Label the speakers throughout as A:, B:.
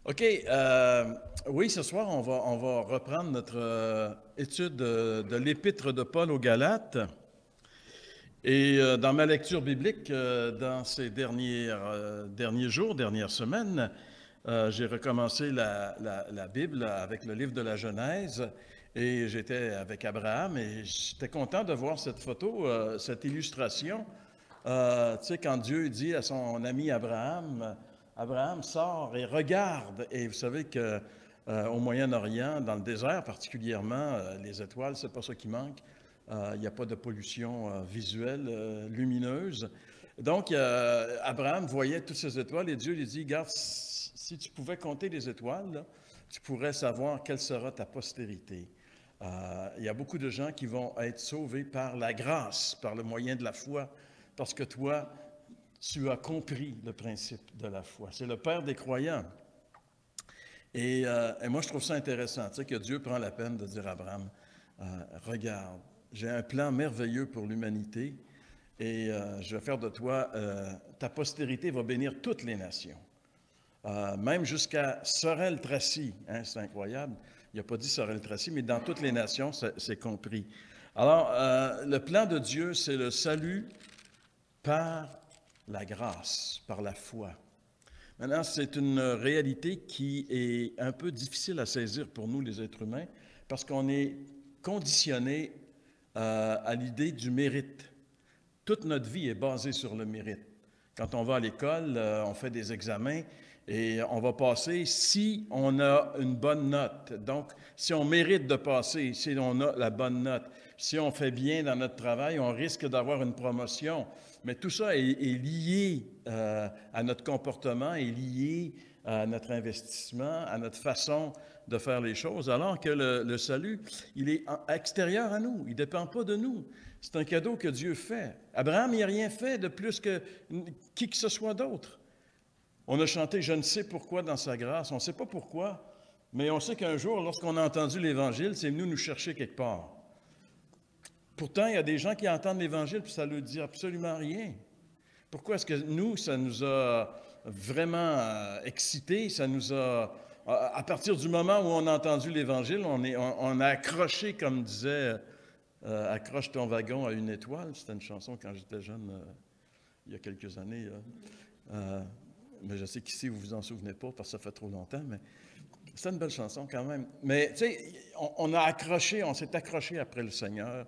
A: OK. Oui, ce soir, on va reprendre notre étude de l'Épître de Paul aux Galates. Et dans ma lecture biblique, dans ces derniers jours, dernières semaines, j'ai recommencé la Bible avec le livre de la Genèse. Et j'étais avec Abraham et j'étais content de voir cette photo, cette illustration. Tu sais, quand Dieu dit à son ami Abraham, Abraham sort et regarde. Et vous savez que au Moyen-Orient, dans le désert particulièrement, les étoiles, c'est pas ça qui manque. Il n'y a pas de pollution visuelle, lumineuse. Donc, Abraham voyait toutes ces étoiles et Dieu lui dit, regarde, si tu pouvais compter les étoiles, là, tu pourrais savoir quelle sera ta postérité. Il y a beaucoup de gens qui vont être sauvés par la grâce, par le moyen de la foi, parce que toi, tu as compris le principe de la foi. C'est le Père des croyants. Et moi, je trouve ça intéressant, tu sais, que Dieu prend la peine de dire à Abraham, regarde, j'ai un plan merveilleux pour l'humanité et je vais faire de toi, ta postérité va bénir toutes les nations. Même jusqu'à Sorel-Tracy, hein, c'est incroyable. Il n'a pas dit Sorel-Tracy, mais dans toutes les nations, c'est compris. Alors, le plan de Dieu, c'est le salut par la grâce, par la foi. Maintenant, c'est une réalité qui est un peu difficile à saisir pour nous, les êtres humains, parce qu'on est conditionné à l'idée du mérite. Toute notre vie est basée sur le mérite. Quand on va à l'école, on fait des examens et on va passer si on a une bonne note. Donc, si on mérite de passer, si on a la bonne note, si on fait bien dans notre travail, on risque d'avoir une promotion. Mais tout ça est lié à notre comportement, est lié à notre investissement, à notre façon de faire les choses, alors que le salut, il est extérieur à nous, il ne dépend pas de nous. C'est un cadeau que Dieu fait. Abraham, il n'a rien fait de plus que qui que ce soit d'autre. On a chanté « Je ne sais pourquoi » dans sa grâce. On ne sait pas pourquoi, mais on sait qu'un jour, lorsqu'on a entendu l'Évangile, c'est venu nous chercher quelque part. Pourtant, il y a des gens qui entendent l'Évangile puis ça ne leur dit absolument rien. Pourquoi est-ce que nous, ça nous a vraiment excités, ça nous a... À partir du moment où on a entendu l'Évangile, on a accroché, comme disait accroche ton wagon à une étoile. C'était une chanson quand j'étais jeune, il y a quelques années. Mais je sais qu'ici, vous ne vous en souvenez pas parce que ça fait trop longtemps, mais c'est une belle chanson quand même. Mais tu sais, on a accroché, on s'est accroché après le Seigneur.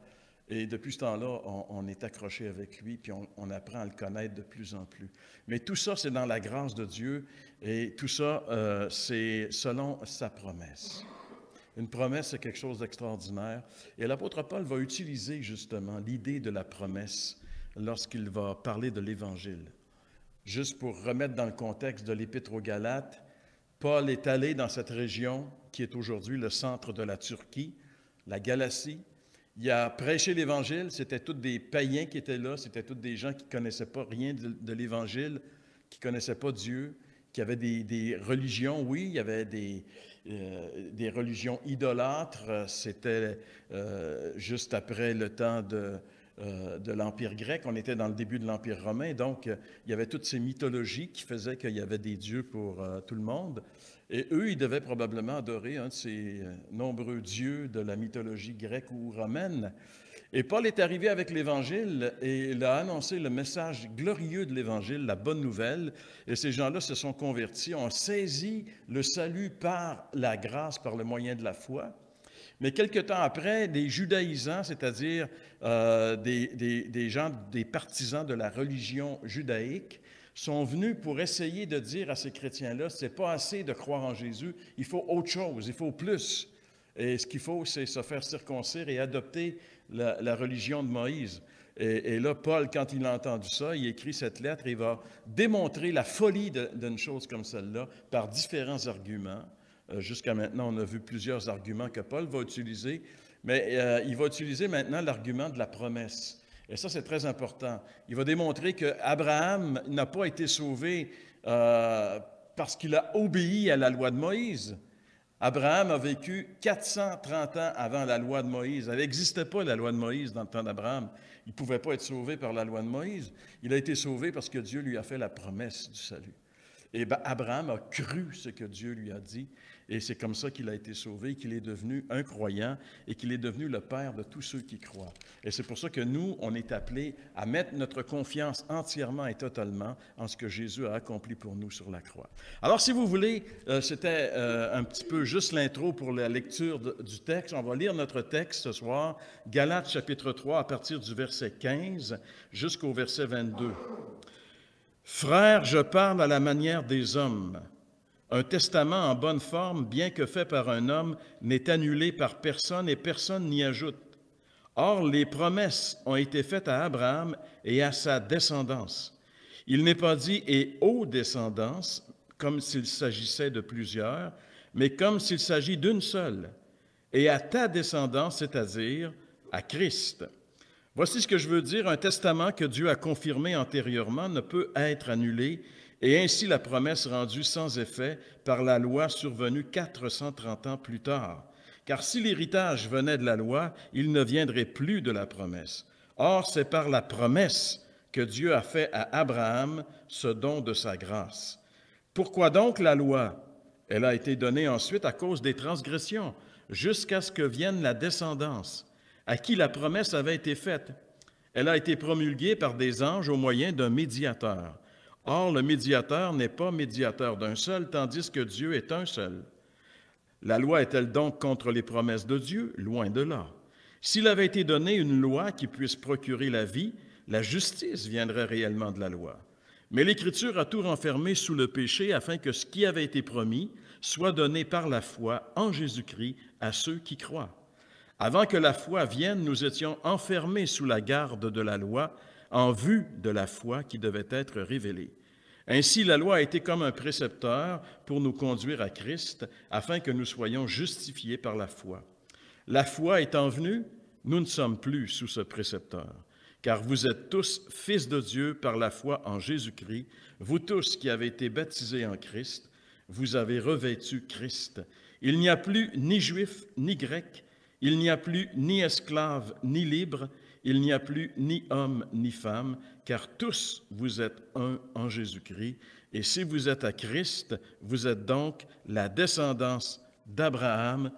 A: Et depuis ce temps-là, on est accroché avec lui, puis on apprend à le connaître de plus en plus. Mais tout ça, c'est dans la grâce de Dieu, et tout ça, c'est selon sa promesse. Une promesse, c'est quelque chose d'extraordinaire. Et l'apôtre Paul va utiliser justement l'idée de la promesse lorsqu'il va parler de l'Évangile. Juste pour remettre dans le contexte de l'Épître aux Galates, Paul est allé dans cette région qui est aujourd'hui le centre de la Turquie, la Galatie. Il a prêché l'Évangile, c'était tous des païens qui étaient là, c'était tous des gens qui ne connaissaient pas rien de l'Évangile, qui ne connaissaient pas Dieu, qui avaient des religions, oui, il y avait des religions idolâtres, c'était juste après le temps de l'Empire grec, on était dans le début de l'Empire romain, donc il y avait toutes ces mythologies qui faisaient qu'il y avait des dieux pour tout le monde. Et eux, ils devaient probablement adorer un de ces nombreux dieux de la mythologie grecque ou romaine. Et Paul est arrivé avec l'Évangile et il a annoncé le message glorieux de l'Évangile, la bonne nouvelle. Et ces gens-là se sont convertis, ont saisi le salut par la grâce, par le moyen de la foi. Mais quelque temps après, des judaïsants, c'est-à-dire des gens, des partisans de la religion judaïque, sont venus pour essayer de dire à ces chrétiens-là, c'est pas assez de croire en Jésus, il faut autre chose, il faut plus. Et ce qu'il faut, c'est se faire circoncire et adopter la religion de Moïse. Et là, Paul, quand il a entendu ça, il écrit cette lettre et il va démontrer la folie d'une chose comme celle-là par différents arguments. Jusqu'à maintenant, on a vu plusieurs arguments que Paul va utiliser, mais il va utiliser maintenant l'argument de la promesse. Et ça, c'est très important. Il va démontrer qu'Abraham n'a pas été sauvé parce qu'il a obéi à la loi de Moïse. Abraham a vécu 430 ans avant la loi de Moïse. Elle n'existait pas, la loi de Moïse, dans le temps d'Abraham. Il ne pouvait pas être sauvé par la loi de Moïse. Il a été sauvé parce que Dieu lui a fait la promesse du salut. Et bien, Abraham a cru ce que Dieu lui a dit, et c'est comme ça qu'il a été sauvé, qu'il est devenu un croyant et qu'il est devenu le père de tous ceux qui croient. Et c'est pour ça que nous, on est appelés à mettre notre confiance entièrement et totalement en ce que Jésus a accompli pour nous sur la croix. Alors, si vous voulez, c'était un petit peu juste l'intro pour la lecture du texte. On va lire notre texte ce soir, Galates chapitre 3, à partir du verset 15 jusqu'au verset 22. Frères, je parle à la manière des hommes. Un testament en bonne forme, bien que fait par un homme, n'est annulé par personne et personne n'y ajoute. Or, les promesses ont été faites à Abraham et à sa descendance. Il n'est pas dit « et aux descendances », comme s'il s'agissait de plusieurs, mais comme s'il s'agit d'une seule, et à ta descendance, c'est-à-dire à Christ. Voici ce que je veux dire, un testament que Dieu a confirmé antérieurement ne peut être annulé, et ainsi la promesse rendue sans effet par la loi survenue 430 ans plus tard. Car si l'héritage venait de la loi, il ne viendrait plus de la promesse. Or, c'est par la promesse que Dieu a fait à Abraham ce don de sa grâce. Pourquoi donc la loi? Elle a été donnée ensuite à cause des transgressions, jusqu'à ce que vienne la descendance, à qui la promesse avait été faite. Elle a été promulguée par des anges au moyen d'un médiateur. Or, le médiateur n'est pas médiateur d'un seul, tandis que Dieu est un seul. La loi est-elle donc contre les promesses de Dieu? Loin de là. S'il avait été donné une loi qui puisse procurer la vie, la justice viendrait réellement de la loi. Mais l'Écriture a tout renfermé sous le péché afin que ce qui avait été promis soit donné par la foi en Jésus-Christ à ceux qui croient. Avant que la foi vienne, nous étions enfermés sous la garde de la loi en vue de la foi qui devait être révélée. Ainsi, la loi a été comme un précepteur pour nous conduire à Christ, afin que nous soyons justifiés par la foi. La foi étant venue, nous ne sommes plus sous ce précepteur, car vous êtes tous fils de Dieu par la foi en Jésus-Christ, vous tous qui avez été baptisés en Christ, vous avez revêtu Christ. Il n'y a plus ni juif ni grec, il n'y a plus ni esclave ni libre, il n'y a plus ni homme ni femme, car tous vous êtes un en Jésus-Christ. Et si vous êtes à Christ, vous êtes donc la descendance d'Abraham,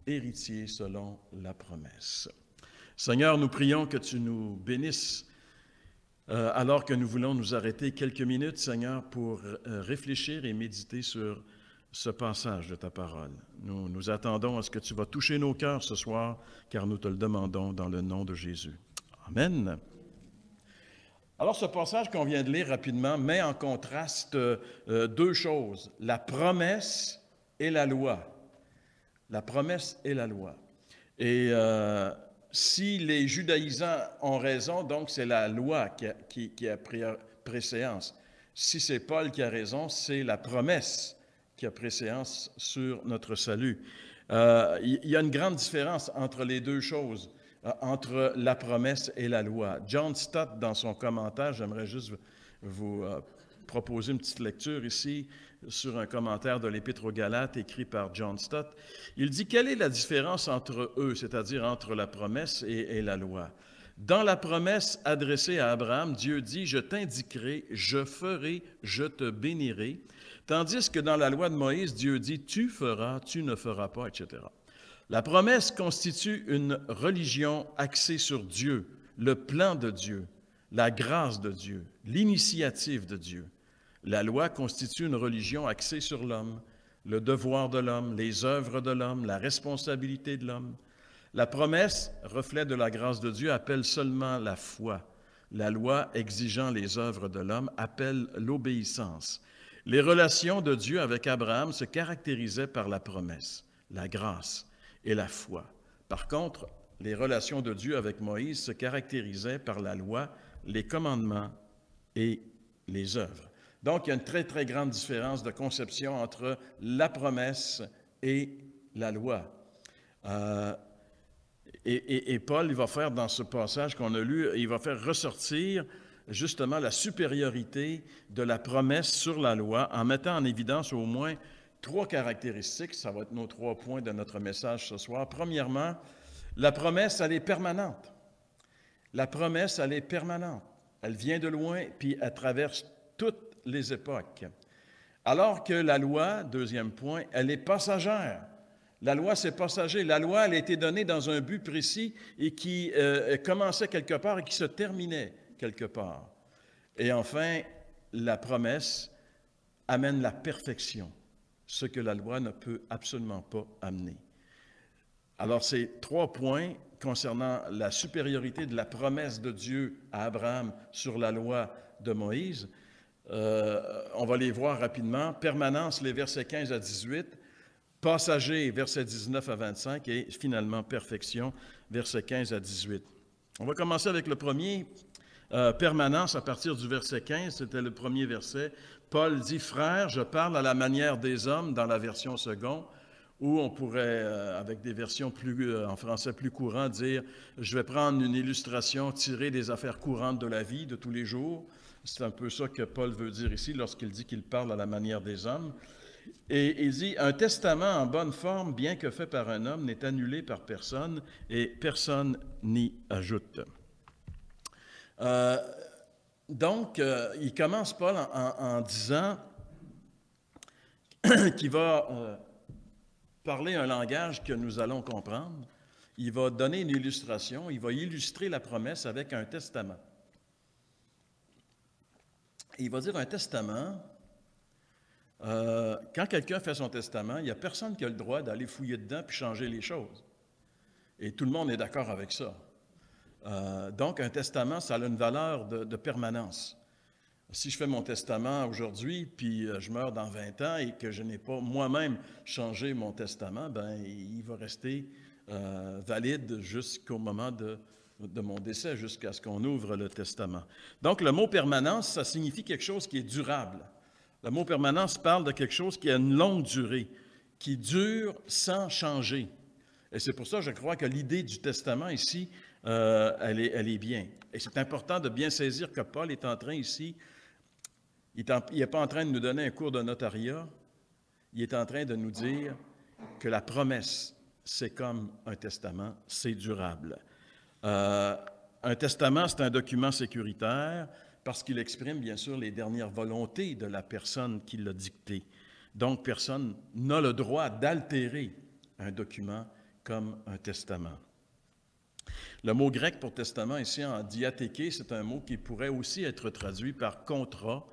A: héritier selon la promesse. Seigneur, nous prions que tu nous bénisses alors que nous voulons nous arrêter quelques minutes, Seigneur, pour réfléchir et méditer sur ce passage de ta parole. Nous attendons à ce que tu vas toucher nos cœurs ce soir, car nous te le demandons dans le nom de Jésus. Amen. Alors, ce passage qu'on vient de lire rapidement met en contraste deux choses, la promesse et la loi. La promesse et la loi. Et si les judaïsants ont raison, donc c'est la loi qui a préséance. Si c'est Paul qui a raison, c'est la promesse qui a préséance sur notre salut. Il y a une grande différence entre les deux choses, entre la promesse et la loi. John Stott, dans son commentaire, j'aimerais juste vous proposer une petite lecture ici sur un commentaire de l'Épître aux Galates écrit par John Stott. Il dit « Quelle est la différence entre eux, c'est-à-dire entre la promesse et la loi? Dans la promesse adressée à Abraham, Dieu dit « Je t'indiquerai, je ferai, je te bénirai », tandis que dans la loi de Moïse, Dieu dit « Tu feras, tu ne feras pas, etc. » La promesse constitue une religion axée sur Dieu, le plan de Dieu, la grâce de Dieu, l'initiative de Dieu. La loi constitue une religion axée sur l'homme, le devoir de l'homme, les œuvres de l'homme, la responsabilité de l'homme. La promesse, reflet de la grâce de Dieu, appelle seulement la foi. La loi, exigeant les œuvres de l'homme, appelle l'obéissance. Les relations de Dieu avec Abraham se caractérisaient par la promesse, la grâce et la foi. Par contre, les relations de Dieu avec Moïse se caractérisaient par la loi, les commandements et les œuvres. Donc, il y a une très, très grande différence de conception entre la promesse et la loi. Et Paul, il va faire dans ce passage qu'on a lu, il va faire ressortir justement la supériorité de la promesse sur la loi en mettant en évidence au moins trois caractéristiques. Ça va être nos 3 points de notre message ce soir. Premièrement, la promesse, elle est permanente. La promesse, elle est permanente. Elle vient de loin, puis elle traverse toutes les époques. Alors que la loi, deuxième point, elle est passagère. La loi, c'est passager. La loi, elle a été donnée dans un but précis et qui commençait quelque part et qui se terminait quelque part. Et enfin, la promesse amène la perfection, ce que la loi ne peut absolument pas amener. Alors, ces 3 points concernant la supériorité de la promesse de Dieu à Abraham sur la loi de Moïse, on va les voir rapidement. Permanence, les versets 15 à 18. Passager, versets 19 à 25. Et finalement, perfection, versets 15 à 18. On va commencer avec le premier. Permanence, à partir du verset 15, c'était le premier verset. Paul dit, « Frères, je parle à la manière des hommes » dans la version seconde, ou on pourrait, avec des versions en français plus courant, dire « Je vais prendre une illustration tirée des affaires courantes de la vie de tous les jours ». C'est un peu ça que Paul veut dire ici lorsqu'il dit qu'il parle à la manière des hommes. Et il dit « Un testament en bonne forme, bien que fait par un homme, n'est annulé par personne et personne n'y ajoute. » Donc, il commence Paul en disant qu'il va parler un langage que nous allons comprendre. Il va donner une illustration, il va illustrer la promesse avec un testament. Et il va dire un testament, quand quelqu'un fait son testament, il n'y a personne qui a le droit d'aller fouiller dedans puis changer les choses. Et tout le monde est d'accord avec ça. Donc, un testament, ça a une valeur de permanence. Si je fais mon testament aujourd'hui, puis je meurs dans 20 ans et que je n'ai pas moi-même changé mon testament, bien, il va rester valide jusqu'au moment de mon décès, jusqu'à ce qu'on ouvre le testament. Donc, le mot permanence, ça signifie quelque chose qui est durable. Le mot permanence parle de quelque chose qui a une longue durée, qui dure sans changer. Et c'est pour ça, je crois que l'idée du testament ici, elle est bien. Et c'est important de bien saisir que Paul est en train ici, il n'est pas en train de nous donner un cours de notariat, il est en train de nous dire que la promesse, c'est comme un testament, c'est durable. Un testament, c'est un document sécuritaire parce qu'il exprime, bien sûr, les dernières volontés de la personne qui l'a dicté. Donc, personne n'a le droit d'altérer un document comme un testament. Le mot grec pour testament, ici en diathéké, c'est un mot qui pourrait aussi être traduit par contrat,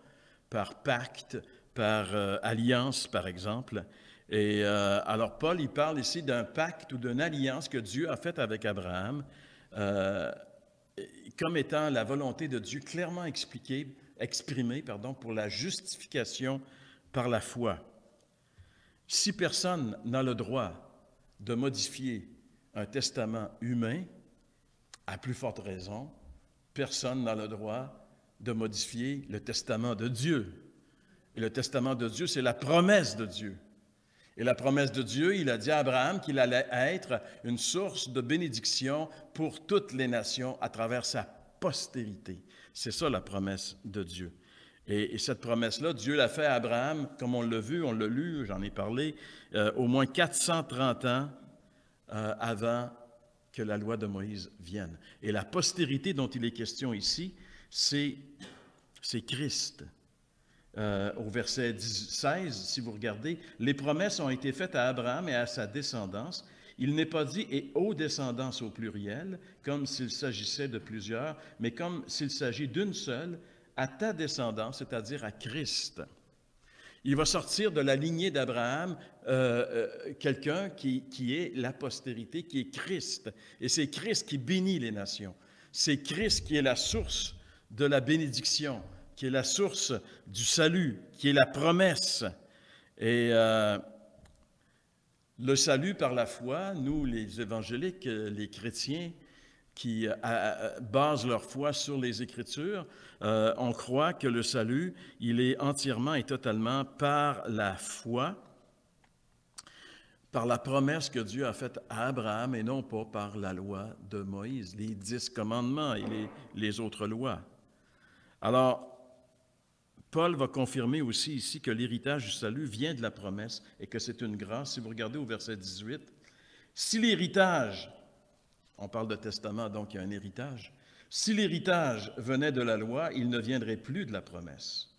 A: par pacte, par alliance, par exemple. Et alors, Paul, il parle ici d'un pacte ou d'une alliance que Dieu a faite avec Abraham, comme étant la volonté de Dieu clairement exprimée pour la justification par la foi. Si personne n'a le droit de modifier un testament humain, à plus forte raison, personne n'a le droit de modifier le testament de Dieu. Et le testament de Dieu, c'est la promesse de Dieu. Et la promesse de Dieu, il a dit à Abraham qu'il allait être une source de bénédiction pour toutes les nations à travers sa postérité. C'est ça la promesse de Dieu. Et cette promesse-là, Dieu l'a fait à Abraham, comme on l'a vu, on l'a lu, j'en ai parlé, au moins 430 ans avant que la loi de Moïse vienne. Et la postérité dont il est question ici, c'est Christ. Au verset 16, si vous regardez, les promesses ont été faites à Abraham et à sa descendance. Il n'est pas dit « et aux descendances » au pluriel, comme s'il s'agissait de plusieurs, mais comme s'il s'agit d'une seule, à ta descendance, c'est-à-dire à Christ. Il va sortir de la lignée d'Abraham quelqu'un qui est la postérité, qui est Christ. Et c'est Christ qui bénit les nations. C'est Christ qui est la source de la bénédiction, qui est la source du salut, qui est la promesse. Et le salut par la foi, nous, les évangéliques, les chrétiens, qui basent leur foi sur les Écritures, on croit que le salut, il est entièrement et totalement par la foi, par la promesse que Dieu a faite à Abraham et non pas par la loi de Moïse, les 10 commandements et les autres lois. Alors, Paul va confirmer aussi ici que l'héritage du salut vient de la promesse et que c'est une grâce. Si vous regardez au verset 18, si l'héritage, on parle de testament, donc il y a un héritage, si l'héritage venait de la loi, il ne viendrait plus de la promesse.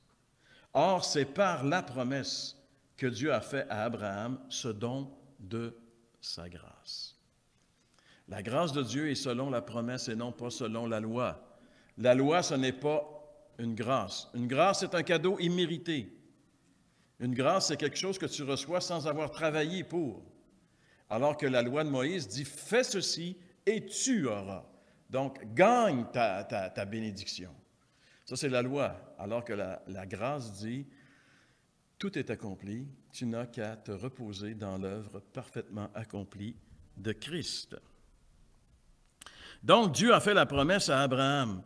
A: Or, c'est par la promesse que Dieu a fait à Abraham ce don de sa grâce. La grâce de Dieu est selon la promesse et non pas selon la loi. La loi, ce n'est pas une grâce. Une grâce, c'est un cadeau immérité. Une grâce, c'est quelque chose que tu reçois sans avoir travaillé pour. Alors que la loi de Moïse dit « Fais ceci et tu auras ». Donc, gagne ta bénédiction. Ça, c'est la loi. Alors que la grâce dit « Tout est accompli, tu n'as qu'à te reposer dans l'œuvre parfaitement accomplie de Christ. » Donc, Dieu a fait la promesse à Abraham.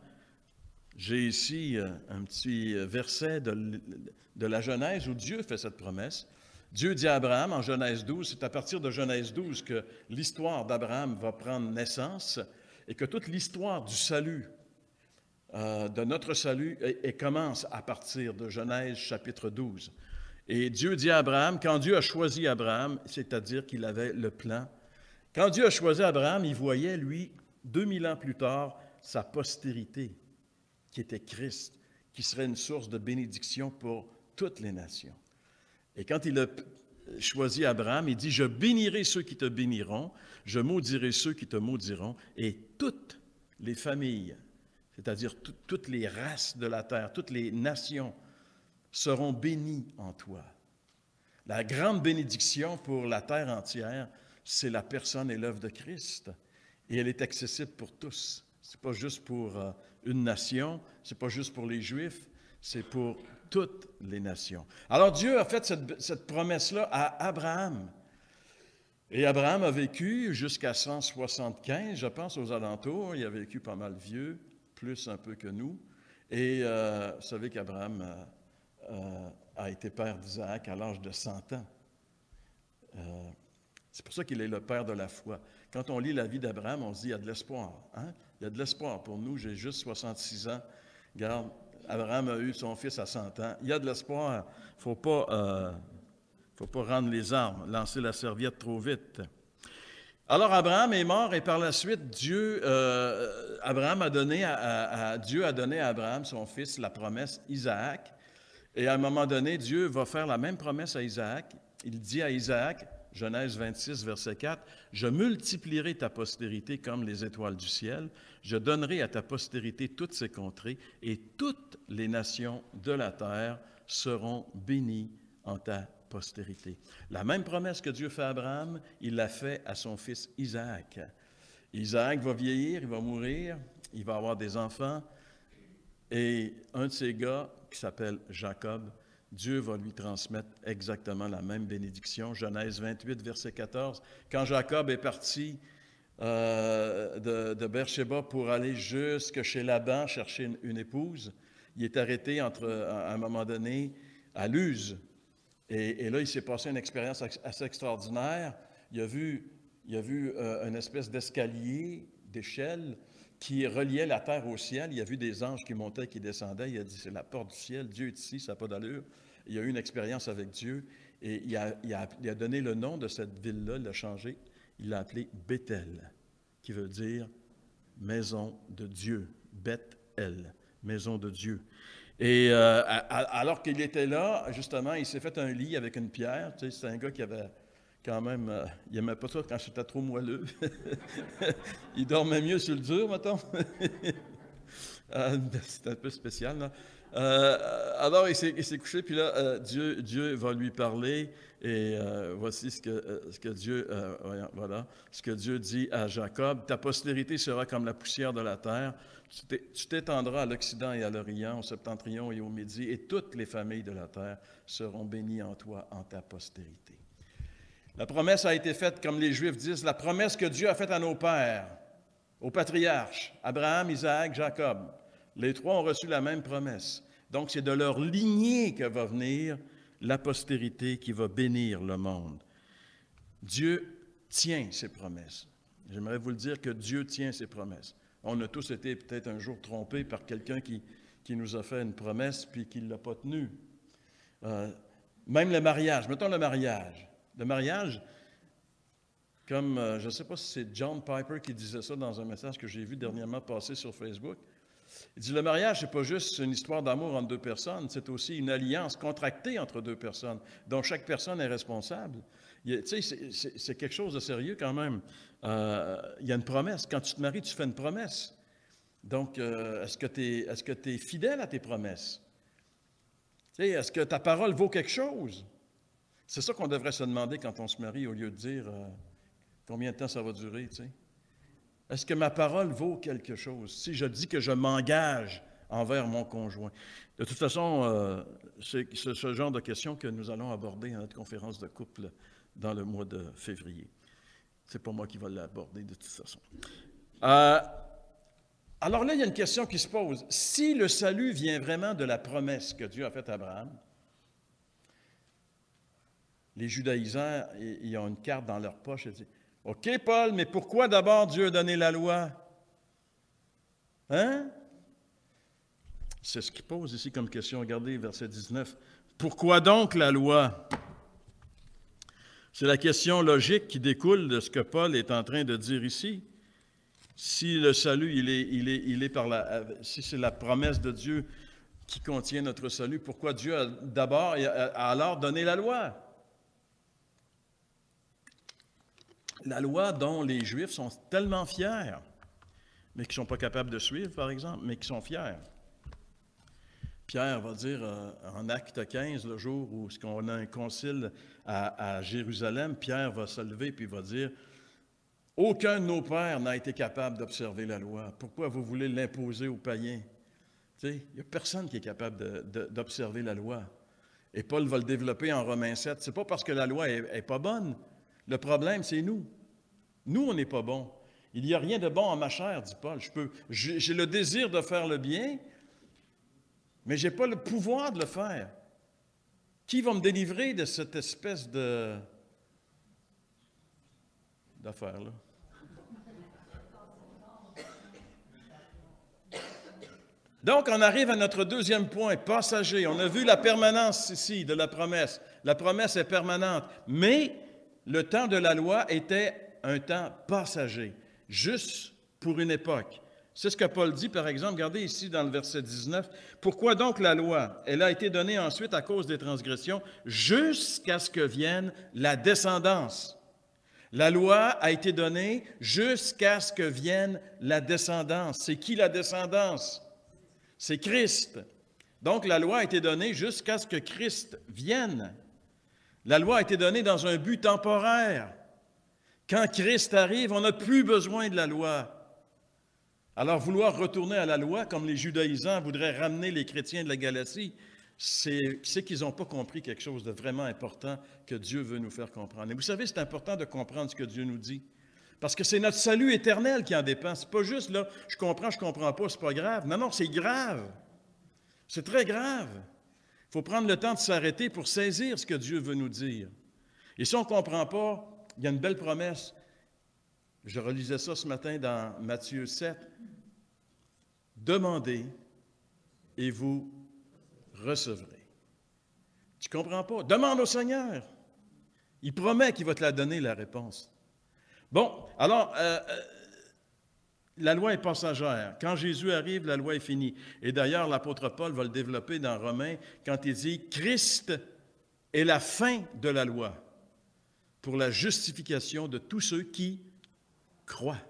A: J'ai ici un petit verset de la Genèse où Dieu fait cette promesse. Dieu dit à Abraham en Genèse 12, c'est à partir de Genèse 12 que l'histoire d'Abraham va prendre naissance et que toute l'histoire du salut, de notre salut, commence à partir de Genèse chapitre 12. Et Dieu dit à Abraham, quand Dieu a choisi Abraham, c'est-à-dire qu'il avait le plan, quand Dieu a choisi Abraham, il voyait, lui, 2000 ans plus tard, sa postérité, qui était Christ, qui serait une source de bénédiction pour toutes les nations. Et quand il a choisi Abraham, il dit, « Je bénirai ceux qui te béniront, je maudirai ceux qui te maudiront, et toutes les familles, c'est-à-dire toutes les races de la terre, toutes les nations, seront bénies en toi. » La grande bénédiction pour la terre entière, c'est la personne et l'œuvre de Christ. Et elle est accessible pour tous. Ce n'est pas juste pour une nation, ce n'est pas juste pour les Juifs, c'est pour toutes les nations. Alors Dieu a fait cette promesse-là à Abraham. Et Abraham a vécu jusqu'à 175, je pense, aux alentours. Il a vécu pas mal vieux, plus un peu que nous. Et vous savez qu'Abraham a été père d'Isaac à l'âge de 100 ans. C'est pour ça qu'il est le père de la foi. Quand on lit la vie d'Abraham, on se dit, il y a de l'espoir. Hein? Il y a de l'espoir pour nous. J'ai juste 66 ans. Regarde, Abraham a eu son fils à 100 ans. Il y a de l'espoir. Il ne faut pas rendre les armes, lancer la serviette trop vite. Alors, Abraham est mort et par la suite, Dieu a donné à Abraham, son fils, la promesse Isaac. Et à un moment donné, Dieu va faire la même promesse à Isaac. Il dit à Isaac, Genèse 26, verset 4, « Je multiplierai ta postérité comme les étoiles du ciel. Je donnerai à ta postérité toutes ces contrées, et toutes les nations de la terre seront bénies en ta postérité. » La même promesse que Dieu fait à Abraham, il l'a fait à son fils Isaac. Isaac va vieillir, il va mourir, il va avoir des enfants, et un de ces gars, qui s'appelle Jacob, Dieu va lui transmettre exactement la même bénédiction. Genèse 28, verset 14. Quand Jacob est parti de Beersheba pour aller jusque chez Laban chercher une épouse, il est arrêté à un moment donné à Luz. Et là, il s'est passé une expérience assez extraordinaire. Il a vu une espèce d'escalier, d'échelle, qui reliait la terre au ciel. Il a vu des anges qui montaient, qui descendaient. Il a dit, c'est la porte du ciel, Dieu est ici, ça n'a pas d'allure. Il a eu une expérience avec Dieu et il a donné le nom de cette ville-là, il l'a changé. Il l'a appelé Bethel, qui veut dire maison de Dieu. Beth-El, maison de Dieu. Et alors qu'il était là, justement, il s'est fait un lit avec une pierre. Tu sais, c'est un gars qui avait quand même, il n'aimait pas ça quand c'était trop moelleux. Il dormait mieux sur le dur, mettons. C'est un peu spécial, là. Alors, il s'est couché, puis là, Dieu va lui parler, et voici ce que Dieu dit à Jacob. « Ta postérité sera comme la poussière de la terre. Tu t'étendras à l'Occident et à l'Orient, au Septentrion et au Midi, et toutes les familles de la terre seront bénies en toi, en ta postérité. » La promesse a été faite, comme les Juifs disent, la promesse que Dieu a faite à nos pères, aux patriarches, Abraham, Isaac, Jacob. Les trois ont reçu la même promesse. Donc, c'est de leur lignée que va venir la postérité qui va bénir le monde. Dieu tient ses promesses. J'aimerais vous le dire que Dieu tient ses promesses. On a tous été peut-être un jour trompés par quelqu'un qui nous a fait une promesse puis qui ne l'a pas tenue. Même le mariage, mettons le mariage. Le mariage, comme je ne sais pas si c'est John Piper qui disait ça dans un message que j'ai vu dernièrement passer sur Facebook, Il dit, le mariage, ce n'est pas juste une histoire d'amour entre deux personnes, c'est aussi une alliance contractée entre deux personnes, dont chaque personne est responsable. Tu sais, c'est quelque chose de sérieux quand même. Il y a une promesse. Quand tu te maries, tu fais une promesse. Donc, est-ce que tu es fidèle à tes promesses? Tu sais, est-ce que ta parole vaut quelque chose? C'est ça qu'on devrait se demander quand on se marie, au lieu de dire combien de temps ça va durer, tu sais. Est-ce que ma parole vaut quelque chose? Si je dis que je m'engage envers mon conjoint. De toute façon, c'est ce genre de questions que nous allons aborder à notre conférence de couple dans le mois de février. C'est pas moi qui vais l'aborder de toute façon. Alors là, il y a une question qui se pose. Si le salut vient vraiment de la promesse que Dieu a faite à Abraham, les judaïsants, ils ont une carte dans leur poche et disent, « OK, Paul, mais pourquoi d'abord Dieu a donné la loi? » Hein? C'est ce qu'il pose ici comme question. Regardez, verset 19. « Pourquoi donc la loi? » C'est la question logique qui découle de ce que Paul est en train de dire ici. Si le salut, il est par si c'est la promesse de Dieu qui contient notre salut, pourquoi Dieu a d'abord a alors donné la loi? La loi dont les Juifs sont tellement fiers, mais qui ne sont pas capables de suivre, par exemple, mais qui sont fiers. Pierre va dire en Acte 15, le jour où on a un concile à Jérusalem, Pierre va se lever et va dire « Aucun de nos pères n'a été capable d'observer la loi. Pourquoi vous voulez l'imposer aux païens? » Tu sais, il n'y a personne qui est capable d'observer la loi. Et Paul va le développer en Romains 7. Ce n'est pas parce que la loi n'est pas bonne. Le problème, c'est nous. Nous, on n'est pas bons. Il n'y a rien de bon en ma chair, dit Paul. J'ai le désir de faire le bien, mais je n'ai pas le pouvoir de le faire. Qui va me délivrer de cette espèce d'affaire-là? Donc, on arrive à notre deuxième point, passager. On a vu la permanence ici de la promesse. La promesse est permanente, mais le temps de la loi était un temps passager, juste pour une époque. C'est ce que Paul dit, par exemple, regardez ici dans le verset 19. « Pourquoi donc la loi? Elle a été donnée ensuite à cause des transgressions, jusqu'à ce que vienne la descendance. » La loi a été donnée jusqu'à ce que vienne la descendance. C'est qui la descendance? C'est Christ. Donc, la loi a été donnée jusqu'à ce que Christ vienne. La loi a été donnée dans un but temporaire. Quand Christ arrive, on n'a plus besoin de la loi. Alors, vouloir retourner à la loi, comme les judaïsants voudraient ramener les chrétiens de la Galatie, c'est qu'ils n'ont pas compris quelque chose de vraiment important que Dieu veut nous faire comprendre. Et vous savez, c'est important de comprendre ce que Dieu nous dit. Parce que c'est notre salut éternel qui en dépend. Ce n'est pas juste, là, je comprends pas, c'est pas grave. Non, non, c'est grave. C'est très grave. Il faut prendre le temps de s'arrêter pour saisir ce que Dieu veut nous dire. Et si on ne comprend pas, il y a une belle promesse. Je relisais ça ce matin dans Matthieu 7. Demandez et vous recevrez. Tu ne comprends pas? Demande au Seigneur. Il promet qu'il va te la donner, la réponse. Bon, alors, la loi est passagère. Quand Jésus arrive, la loi est finie. Et d'ailleurs, l'apôtre Paul va le développer dans Romains quand il dit « Christ est la fin de la loi pour la justification de tous ceux qui croient. »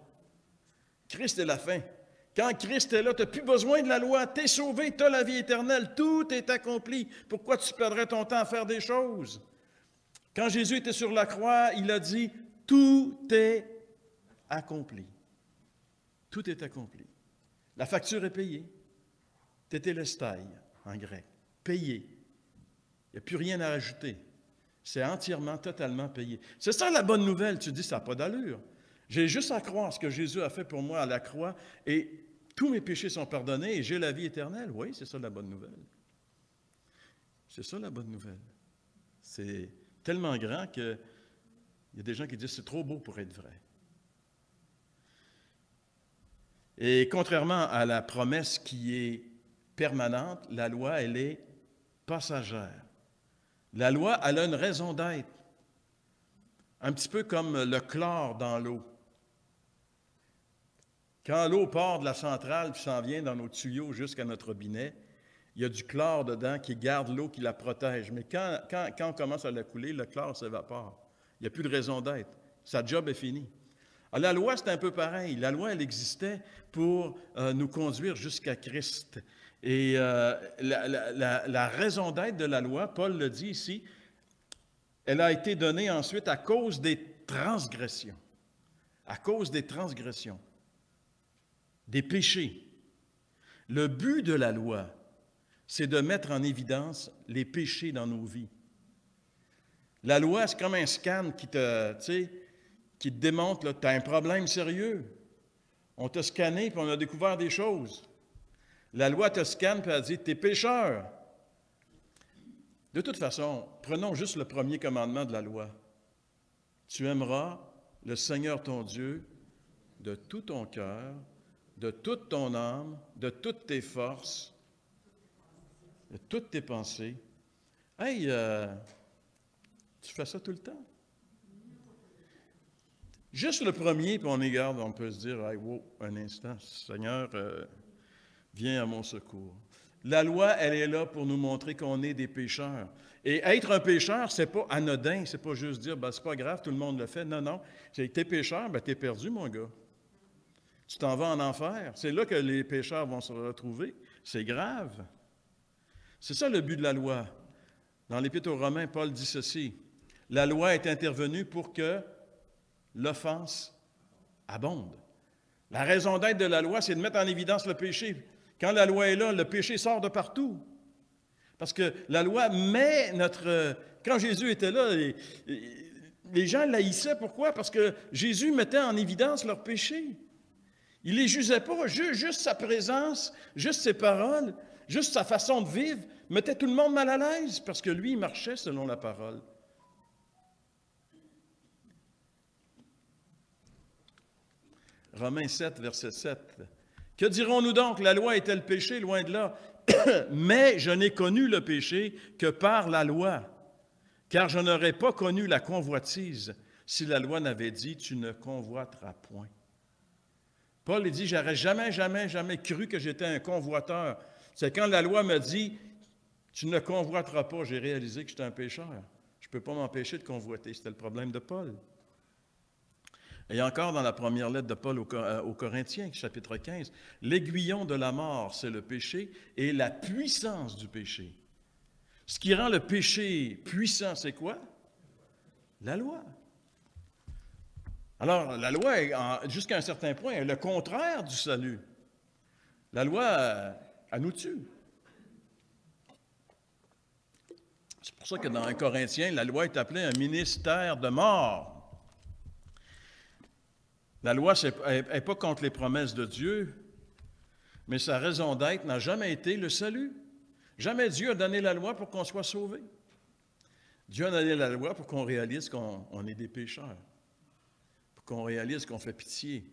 A: Christ est la fin. Quand Christ est là, tu n'as plus besoin de la loi. Tu es sauvé, tu as la vie éternelle. Tout est accompli. Pourquoi tu perdrais ton temps à faire des choses? Quand Jésus était sur la croix, il a dit « Tout est accompli. » Tout est accompli. La facture est payée. Tétélestai, en grec. Payé. Il n'y a plus rien à rajouter. C'est entièrement, totalement payé. C'est ça la bonne nouvelle. Tu dis, ça n'a pas d'allure. J'ai juste à croire ce que Jésus a fait pour moi à la croix et tous mes péchés sont pardonnés et j'ai la vie éternelle. Oui, c'est ça la bonne nouvelle. C'est ça la bonne nouvelle. C'est tellement grand qu'il y a des gens qui disent c'est trop beau pour être vrai. Et contrairement à la promesse qui est permanente, la loi, elle est passagère. La loi, elle a une raison d'être. Un petit peu comme le chlore dans l'eau. Quand l'eau part de la centrale puis s'en vient dans nos tuyaux jusqu'à notre robinet, il y a du chlore dedans qui garde l'eau, qui la protège. Mais quand on commence à la couler, le chlore s'évapore. Il n'y a plus de raison d'être. Sa job est finie. Alors, la loi, c'est un peu pareil. La loi, elle existait pour nous conduire jusqu'à Christ. Et la raison d'être de la loi, Paul le dit ici, elle a été donnée ensuite à cause des transgressions. À cause des transgressions, des péchés. Le but de la loi, c'est de mettre en évidence les péchés dans nos vies. La loi, c'est comme un scan qui te démontre que tu as un problème sérieux. On t'a scanné puis on a découvert des choses. La loi te scanne puis elle dit, tu es pécheur. De toute façon, prenons juste le premier commandement de la loi. Tu aimeras le Seigneur ton Dieu de tout ton cœur, de toute ton âme, de toutes tes forces, de toutes tes pensées. Hey, tu fais ça tout le temps? Juste le premier, puis on regarde, on peut se dire, hey, wow, un instant, Seigneur, viens à mon secours. La loi, elle est là pour nous montrer qu'on est des pécheurs. Et être un pécheur, c'est pas anodin, c'est pas juste dire, ben, c'est pas grave, tout le monde le fait. Non, non. C'est que t'es pécheur, ben, t'es perdu, mon gars. Tu t'en vas en enfer. C'est là que les pécheurs vont se retrouver. C'est grave. C'est ça le but de la loi. Dans l'Épître aux Romains, Paul dit ceci. La loi est intervenue pour que l'offense abonde. La raison d'être de la loi, c'est de mettre en évidence le péché. Quand la loi est là, le péché sort de partout. Parce que la loi met notre... Quand Jésus était là, les gens l'haïssaient. Pourquoi? Parce que Jésus mettait en évidence leurs péchés. Il ne les jugeait pas. Juste sa présence, juste ses paroles, juste sa façon de vivre mettait tout le monde mal à l'aise parce que lui, il marchait selon la parole. Romains 7, verset 7. Que dirons-nous donc? La loi est-elle péché? Loin de là. Mais je n'ai connu le péché que par la loi, car je n'aurais pas connu la convoitise si la loi n'avait dit « tu ne convoiteras point ». Paul dit « j'aurais jamais cru que j'étais un convoiteur ». C'est quand la loi me dit « tu ne convoiteras pas », j'ai réalisé que j'étais un pécheur. Je ne peux pas m'empêcher de convoiter. C'était le problème de Paul. Et encore dans la première lettre de Paul aux Corinthiens, chapitre 15, « L'aiguillon de la mort, c'est le péché, et la puissance du péché. » Ce qui rend le péché puissant, c'est quoi? La loi. Alors, la loi, jusqu'à un certain point, est le contraire du salut. La loi, elle nous tue. C'est pour ça que dans 1 Corinthiens, la loi est appelée un ministère de mort. La loi n'est pas contre les promesses de Dieu, mais sa raison d'être n'a jamais été le salut. Jamais Dieu a donné la loi pour qu'on soit sauvé. Dieu a donné la loi pour qu'on réalise qu'on est des pécheurs, pour qu'on réalise qu'on fait pitié.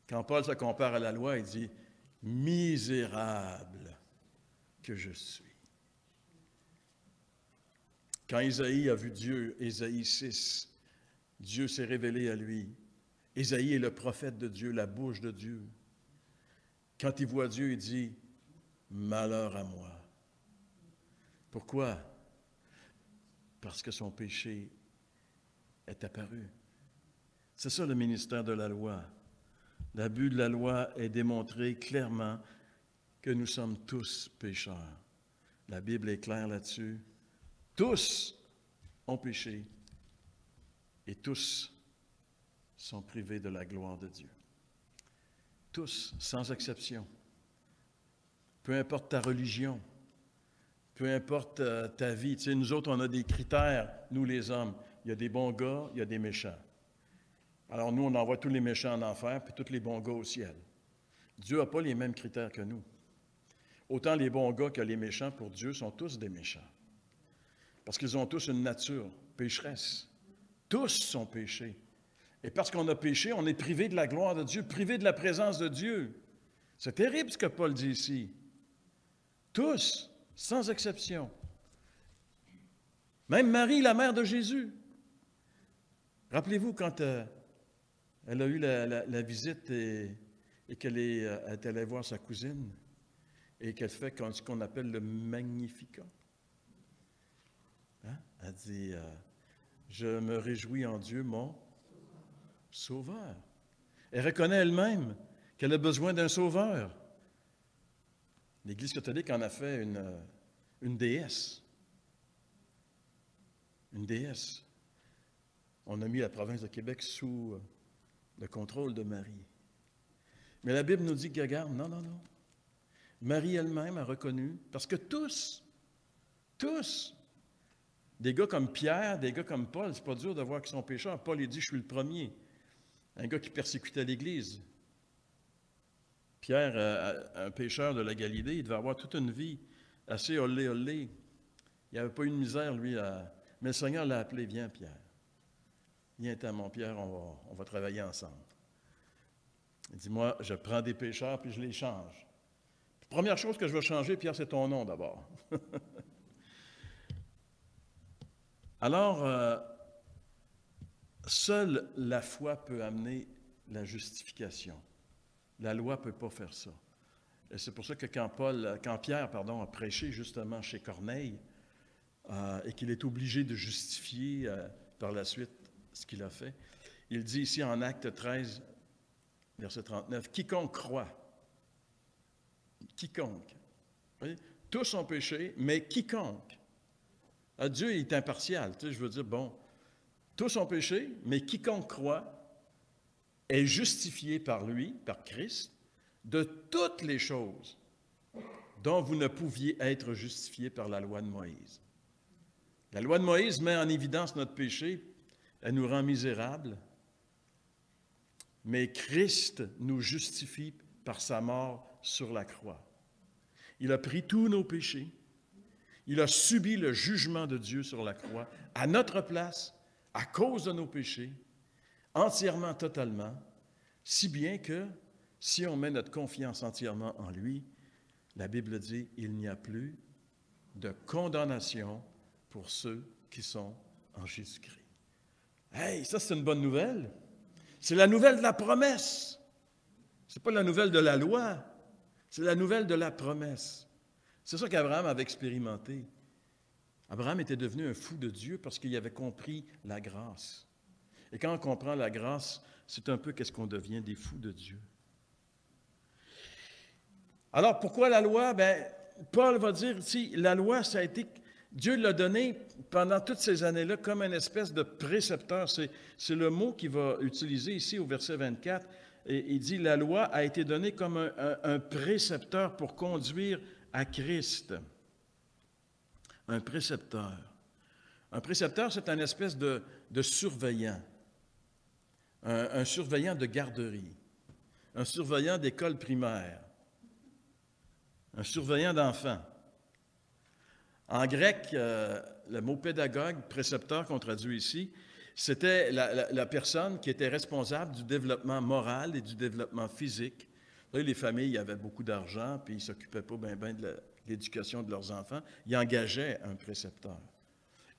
A: Quand Paul se compare à la loi, il dit « misérable que je suis ». Quand Isaïe a vu Dieu, Ésaïe 6, Dieu s'est révélé à lui. Ésaïe est le prophète de Dieu, la bouche de Dieu. Quand il voit Dieu, il dit « Malheur à moi ». Pourquoi? Parce que son péché est apparu. C'est ça le ministère de la loi. L'abus de la loi est démontré clairement que nous sommes tous pécheurs. La Bible est claire là-dessus. Tous ont péché et tous sont privés de la gloire de Dieu. Tous, sans exception. Peu importe ta religion, peu importe ta vie. Tu sais, nous autres, on a des critères, nous les hommes. Il y a des bons gars, il y a des méchants. Alors nous, on envoie tous les méchants en enfer, puis tous les bons gars au ciel. Dieu n'a pas les mêmes critères que nous. Autant les bons gars que les méchants, pour Dieu, sont tous des méchants. Parce qu'ils ont tous une nature pécheresse. Tous sont péchés. Et parce qu'on a péché, on est privé de la gloire de Dieu, privé de la présence de Dieu. C'est terrible ce que Paul dit ici. Tous, sans exception. Même Marie, la mère de Jésus. Rappelez-vous quand elle a eu la visite et qu'elle est allée voir sa cousine et qu'elle fait ce qu'on appelle le Magnificat. Hein? Elle dit, je me réjouis en Dieu, mon Sauveur. Elle reconnaît elle-même qu'elle a besoin d'un Sauveur. L'Église catholique en a fait une déesse. Une déesse. On a mis la province de Québec sous le contrôle de Marie. Mais la Bible nous dit que, regarde, non. Marie elle-même a reconnu, parce que tous, des gars comme Pierre, des gars comme Paul, c'est pas dur de voir qu'ils sont pécheurs. Paul, il dit, je suis le premier. Un gars qui persécutait l'Église. Pierre, un pécheur de la Galilée, il devait avoir toute une vie assez olé. Il n'avait pas eu de misère, lui. Mais le Seigneur l'a appelé, viens, Pierre. Viens-t'en, mon Pierre, on va travailler ensemble. Il dit, moi, je prends des pécheurs, puis je les change. Première chose que je veux changer, Pierre, c'est ton nom d'abord. Alors, seule la foi peut amener la justification. La loi ne peut pas faire ça. Et c'est pour ça que quand Pierre a prêché justement chez Corneille, et qu'il est obligé de justifier par la suite ce qu'il a fait, il dit ici en Acte 13, verset 39, « Quiconque croit, quiconque. » Tous ont péché, mais quiconque. Dieu est impartial. Tu sais, je veux dire, bon, tous ont péché, mais quiconque croit est justifié par lui, par Christ, de toutes les choses dont vous ne pouviez être justifiés par la loi de Moïse. La loi de Moïse met en évidence notre péché, elle nous rend misérables, mais Christ nous justifie par sa mort sur la croix. Il a pris tous nos péchés, il a subi le jugement de Dieu sur la croix, à notre place, à cause de nos péchés, entièrement, totalement, si bien que, si on met notre confiance entièrement en lui, la Bible dit, il n'y a plus de condamnation pour ceux qui sont en Jésus-Christ. Hey, ça c'est une bonne nouvelle. C'est la nouvelle de la promesse. Ce n'est pas la nouvelle de la loi, c'est la nouvelle de la promesse. C'est ça qu'Abraham avait expérimenté. Abraham était devenu un fou de Dieu parce qu'il avait compris la grâce. Et quand on comprend la grâce, c'est un peu qu'est-ce qu'on devient, des fous de Dieu. Alors, pourquoi la loi? Paul va dire ici, la loi, ça a été, Dieu l'a donné pendant toutes ces années-là comme une espèce de précepteur. C'est le mot qu'il va utiliser ici au verset 24. Et il dit, la loi a été donnée comme un précepteur pour conduire à Christ. Un précepteur. Un précepteur, c'est une espèce de surveillant. Un surveillant de garderie. Un surveillant d'école primaire. Un surveillant d'enfants. En grec, le mot pédagogue, précepteur qu'on traduit ici, c'était la personne qui était responsable du développement moral et du développement physique. Là, les familles avaient beaucoup d'argent, puis ils ne s'occupaient pas bien de l'éducation de leurs enfants. Ils engageaient un précepteur.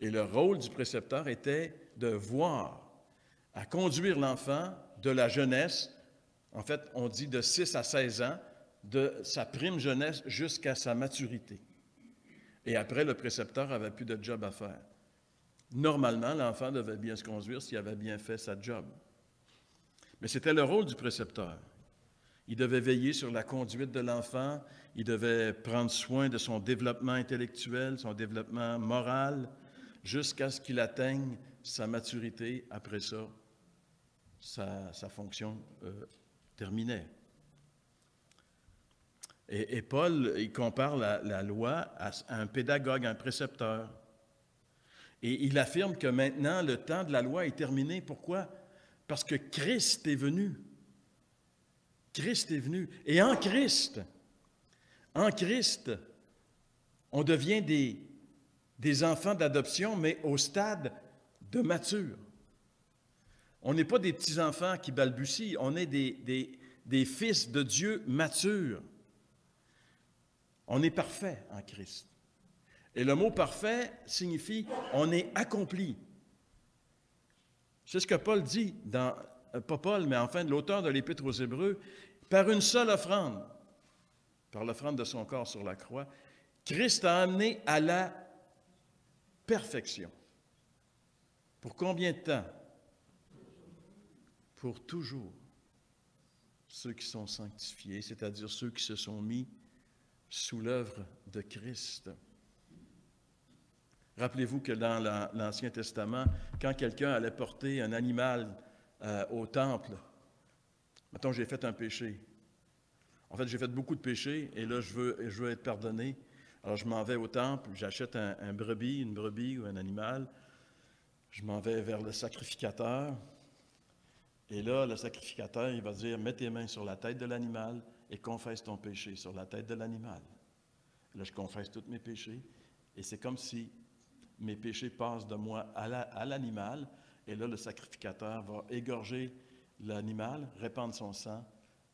A: Et le rôle du précepteur était de voir, à conduire l'enfant de la jeunesse, en fait, on dit de 6 à 16 ans, de sa prime jeunesse jusqu'à sa maturité. Et après, le précepteur n'avait plus de job à faire. Normalement, l'enfant devait bien se conduire s'il avait bien fait sa job. Mais c'était le rôle du précepteur. Il devait veiller sur la conduite de l'enfant, il devait prendre soin de son développement intellectuel, son développement moral, jusqu'à ce qu'il atteigne sa maturité. Après ça, sa fonction terminait. Et Paul, il compare la loi à un pédagogue, un précepteur. Et il affirme que maintenant, le temps de la loi est terminé. Pourquoi? Parce que Christ est venu. Christ est venu. Et en Christ, on devient des enfants d'adoption, mais au stade de mature. On n'est pas des petits-enfants qui balbutient, on est des fils de Dieu matures. On est parfait en Christ. Et le mot parfait signifie on est accompli. C'est ce que Paul dit pas Paul, mais enfin l'auteur de l'Épître aux Hébreux. Par une seule offrande, par l'offrande de son corps sur la croix, Christ a amené à la perfection. Pour combien de temps? Pour toujours. Ceux qui sont sanctifiés, c'est-à-dire ceux qui se sont mis sous l'œuvre de Christ. Rappelez-vous que dans l'Ancien Testament, quand quelqu'un allait porter un animal au temple, mettons, j'ai fait un péché. En fait, j'ai fait beaucoup de péchés et là, je veux être pardonné. Alors, je m'en vais au temple, j'achète une brebis ou un animal. Je m'en vais vers le sacrificateur. Et là, le sacrificateur, il va dire, mets tes mains sur la tête de l'animal et confesse ton péché sur la tête de l'animal. Là, je confesse tous mes péchés et c'est comme si mes péchés passent de moi à l'animal. Et là, le sacrificateur va égorger l'animal, répandre son sang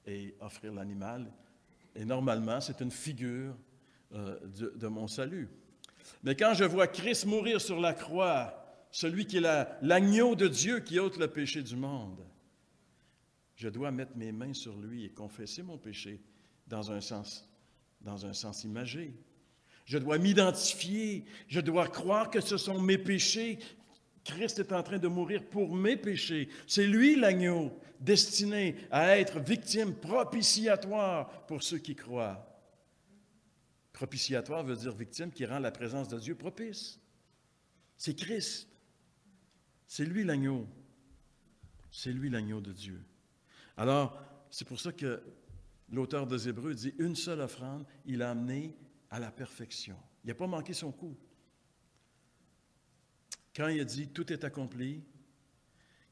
A: et offrir l'animal. Et normalement, c'est une figure de mon salut. Mais quand je vois Christ mourir sur la croix, celui qui est l'agneau de Dieu qui ôte le péché du monde, je dois mettre mes mains sur lui et confesser mon péché dans un sens imagé. Je dois m'identifier, je dois croire que ce sont mes péchés. Christ est en train de mourir pour mes péchés. C'est lui l'agneau, destiné à être victime propitiatoire pour ceux qui croient. Propitiatoire veut dire victime qui rend la présence de Dieu propice. C'est Christ. C'est lui l'agneau. C'est lui l'agneau de Dieu. Alors, c'est pour ça que l'auteur des Hébreux dit, une seule offrande, il a amené à la perfection. Il n'a pas manqué son coup. Quand il a dit, tout est accompli,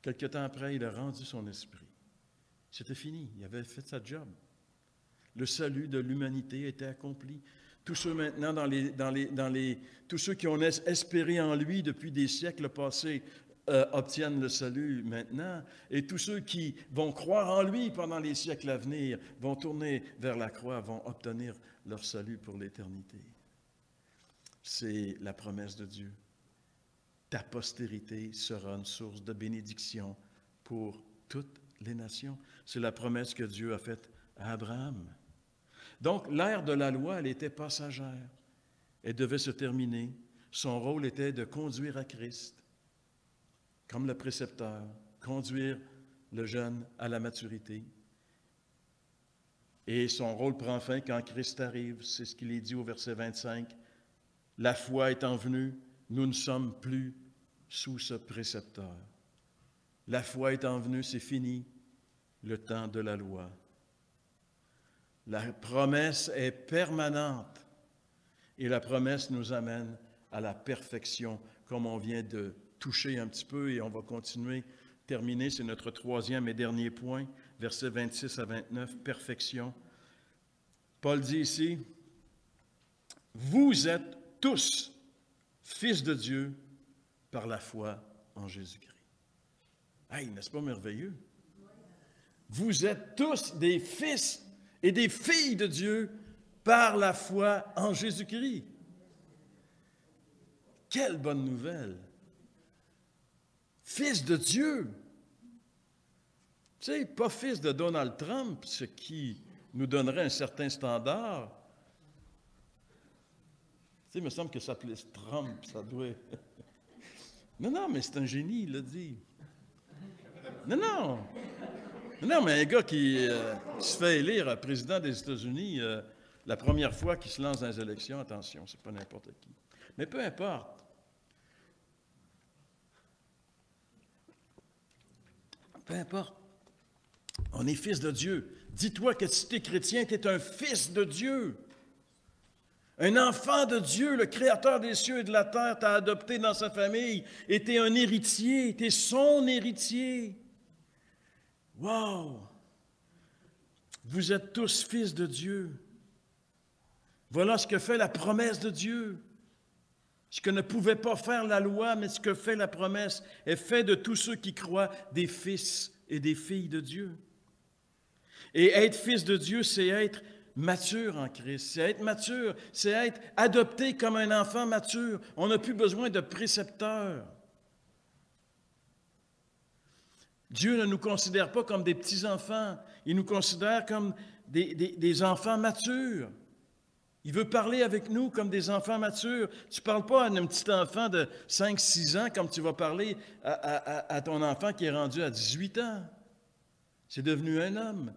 A: quelque temps après, il a rendu son esprit. C'était fini, il avait fait sa job. Le salut de l'humanité était accompli. Tous ceux maintenant, tous ceux qui ont espéré en lui depuis des siècles passés, obtiennent le salut maintenant, et tous ceux qui vont croire en lui pendant les siècles à venir vont tourner vers la croix, vont obtenir leur salut pour l'éternité. C'est la promesse de Dieu. Ta postérité sera une source de bénédiction pour toutes les nations. C'est la promesse que Dieu a faite à Abraham. Donc, l'ère de la loi, elle était passagère. Elle devait se terminer. Son rôle était de conduire à Christ, comme le précepteur, conduire le jeune à la maturité. Et son rôle prend fin quand Christ arrive. C'est ce qu'il est dit au verset 25. La foi étant venue, nous ne sommes plus sous ce précepteur. La foi étant venue, c'est fini le temps de la loi. La promesse est permanente et la promesse nous amène à la perfection, comme on vient de toucher un petit peu et on va continuer, terminer, c'est notre troisième et dernier point, versets 26 à 29, perfection. Paul dit ici, « Vous êtes tous fils de Dieu par la foi en Jésus-Christ. » Hey, n'est-ce pas merveilleux? Vous êtes tous des fils et des filles de Dieu par la foi en Jésus-Christ. Quelle bonne nouvelle! Fils de Dieu. Tu sais, pas fils de Donald Trump, ce qui nous donnerait un certain standard. Tu sais, il me semble que ça s'appelait Trump, ça doit... Non, mais c'est un génie, il l'a dit. Non, mais un gars qui se fait élire président des États-Unis la première fois qu'il se lance dans les élections, attention, c'est pas n'importe qui. Mais peu importe. Peu importe. On est fils de Dieu. Dis-toi que si tu es chrétien, tu es un fils de Dieu. Un enfant de Dieu, le Créateur des cieux et de la terre, t'a adopté dans sa famille et tu es un héritier, tu es son héritier. Wow! Vous êtes tous fils de Dieu. Voilà ce que fait la promesse de Dieu. Ce que ne pouvait pas faire la loi, mais ce que fait la promesse est fait de tous ceux qui croient des fils et des filles de Dieu. Et être fils de Dieu, c'est être mature en Christ. C'est être mature, c'est être adopté comme un enfant mature. On n'a plus besoin de précepteurs. Dieu ne nous considère pas comme des petits-enfants. Il nous considère comme des enfants matures. Il veut parler avec nous comme des enfants matures. Tu ne parles pas à un petit enfant de 5-6 ans comme tu vas parler à ton enfant qui est rendu à 18 ans. C'est devenu un homme.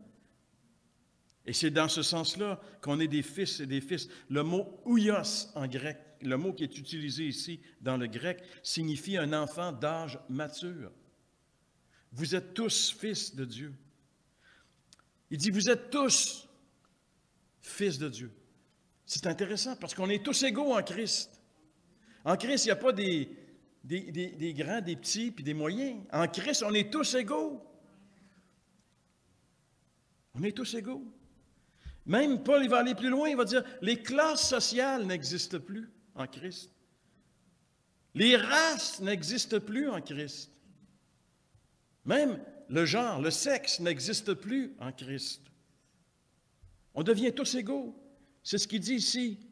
A: Et c'est dans ce sens-là qu'on est des fils et des fils. Le mot « ouios » en grec, le mot qui est utilisé ici dans le grec, signifie un enfant d'âge mature. Vous êtes tous fils de Dieu. Il dit, vous êtes tous fils de Dieu. C'est intéressant parce qu'on est tous égaux en Christ. En Christ, il n'y a pas des grands, des petits, puis des moyens. En Christ, on est tous égaux. On est tous égaux. Même Paul, il va aller plus loin, il va dire, les classes sociales n'existent plus en Christ. Les races n'existent plus en Christ. Même le genre, le sexe n'existe plus en Christ. On devient tous égaux. C'est ce qu'il dit ici.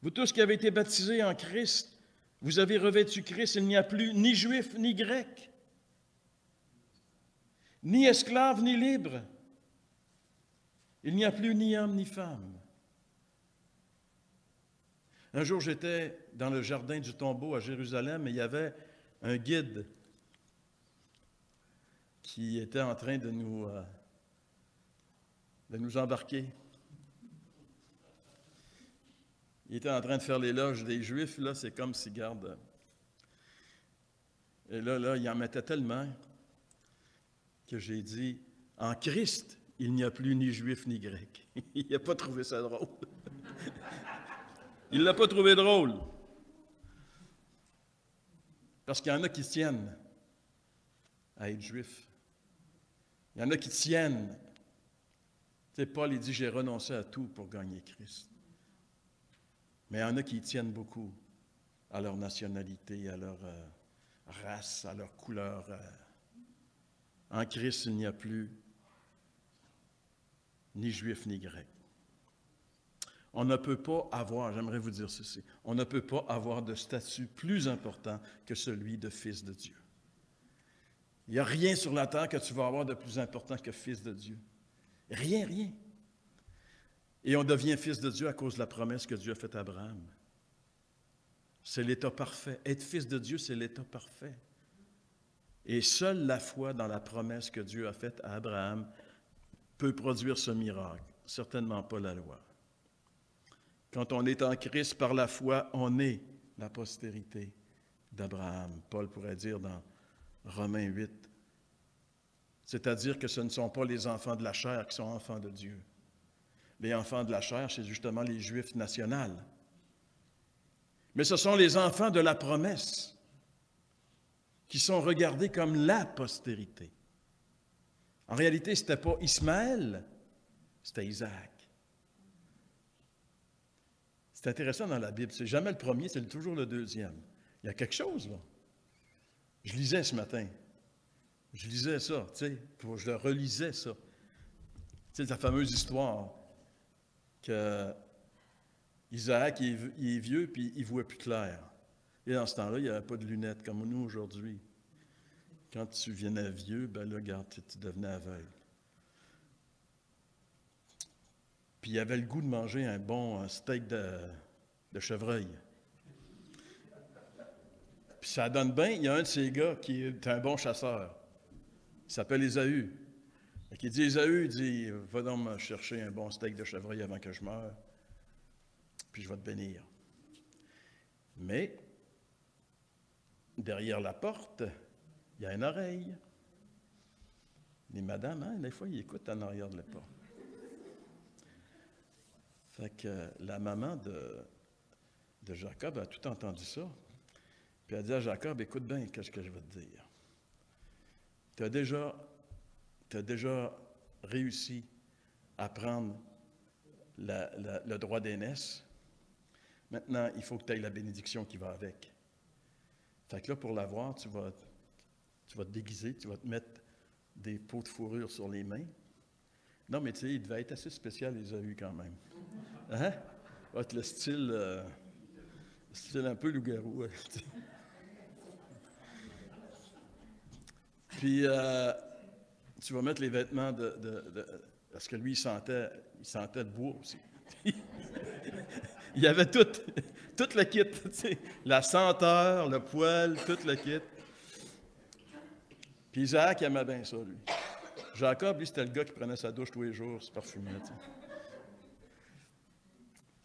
A: Vous tous qui avez été baptisés en Christ, vous avez revêtu Christ, il n'y a plus ni juif ni grec, ni esclave ni libre. Il n'y a plus ni homme ni femme. Un jour, j'étais dans le jardin du tombeau à Jérusalem et il y avait un guide qui était en train de nous embarquer. Il était en train de faire l'éloge des Juifs, là, c'est comme s'il garde. Et là, il en mettait tellement que j'ai dit, en Christ, il n'y a plus ni Juif ni Grec. Il n'a pas trouvé ça drôle. Il ne l'a pas trouvé drôle. Parce qu'il y en a qui tiennent à être juifs. Il y en a qui tiennent. Tu sais, Paul, il dit, j'ai renoncé à tout pour gagner Christ. Mais il y en a qui tiennent beaucoup à leur nationalité, à leur race, à leur couleur. En Christ, il n'y a plus ni juif ni grec. On ne peut pas avoir, j'aimerais vous dire ceci, on ne peut pas avoir de statut plus important que celui de fils de Dieu. Il n'y a rien sur la terre que tu vas avoir de plus important que fils de Dieu. Rien, rien. Et on devient fils de Dieu à cause de la promesse que Dieu a faite à Abraham. C'est l'état parfait. Être fils de Dieu, c'est l'état parfait. Et seule la foi dans la promesse que Dieu a faite à Abraham peut produire ce miracle. Certainement pas la loi. Quand on est en Christ par la foi, on est la postérité d'Abraham. Paul pourrait dire dans Romains 8, c'est-à-dire que ce ne sont pas les enfants de la chair qui sont enfants de Dieu. Les enfants de la chair, c'est justement les Juifs nationaux. Mais ce sont les enfants de la promesse qui sont regardés comme la postérité. En réalité, ce n'était pas Ismaël, c'était Isaac. C'est intéressant dans la Bible, c'est jamais le premier, c'est toujours le deuxième. Il y a quelque chose, là. Je lisais ce matin. Je lisais ça, tu sais, je relisais ça. Tu sais, la fameuse histoire que Isaac, il est vieux, puis il ne voit plus clair. Et dans ce temps-là, il n'y avait pas de lunettes comme nous aujourd'hui. Quand tu devenais vieux, ben là, regarde, tu devenais aveugle. Puis il avait le goût de manger un bon steak de chevreuil. Puis ça donne bien, il y a un de ces gars qui est un bon chasseur. Il s'appelle Ésaü. Et qui dit, Ésaü, il dit, va donc me chercher un bon steak de chevreuil avant que je meure, puis je vais te bénir. Mais, derrière la porte, il y a une oreille. Les madames, hein, des fois, ils écoutent en arrière de la porte. Fait que la maman de Jacob a tout entendu ça. Puis elle dit à Jacob, écoute bien, qu'est-ce que je vais te dire. Tu as déjà réussi à prendre le droit d'aînesse. Maintenant, il faut que tu aies la bénédiction qui va avec. Fait que là, pour l'avoir, tu vas te déguiser, tu vas te mettre des peaux de fourrure sur les mains. Non, mais tu sais, il devait être assez spécial, Ésaü, quand même. Hein? Le style un peu loup-garou. Puis, tu vas mettre les vêtements parce que lui, il sentait le bois aussi. Il y avait tout le kit, tu sais, la senteur, le poil, tout le kit. Puis Isaac, il aimait bien ça, lui. Jacob, lui, c'était le gars qui prenait sa douche tous les jours, se parfumait, tu sais.